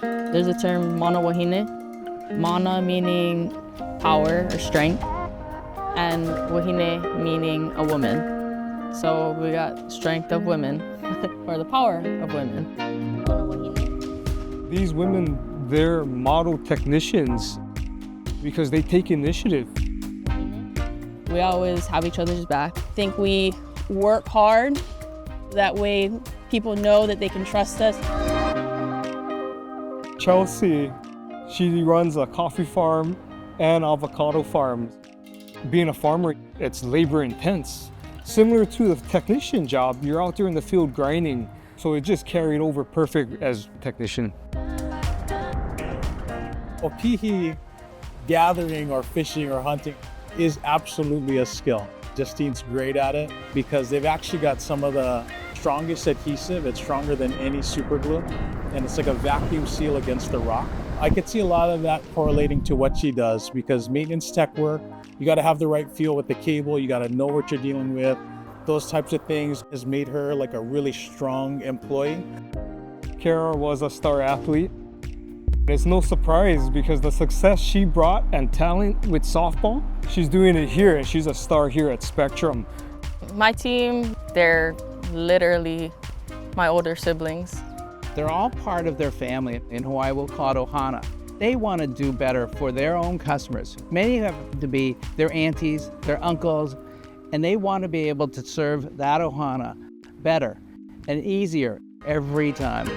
There's a term mana wahine. Mana meaning power or strength, and wahine meaning a woman. So we got strength of women, or the power of women. These women, they're model technicians because they take initiative. We always have each other's back. I think we work hard. That way people know that they can trust us. Chelsea, she runs a coffee farm and avocado farms. Being a farmer, it's labor intense. Similar to the technician job, you're out there in the field grinding, so it just carried over perfect as technician. Opihi gathering or fishing or hunting is absolutely a skill. Justine's great at it because they've actually got some of the strongest adhesive. It's stronger than any super glue, and it's like a vacuum seal against the rock. I could see a lot of that correlating to what she does because maintenance tech work, you got to have the right feel with the cable, you got to know what you're dealing with. Those types of things has made her like a really strong employee. Caragh was a star athlete. It's no surprise because the success she brought and talent with softball, she's doing it here and she's a star here at Spectrum. My team, they're literally my older siblings. They're all part of their family. In Hawaii, we'll call it ohana. They want to do better for their own customers. Many have to be their aunties, their uncles, and they want to be able to serve that ohana better and easier every time.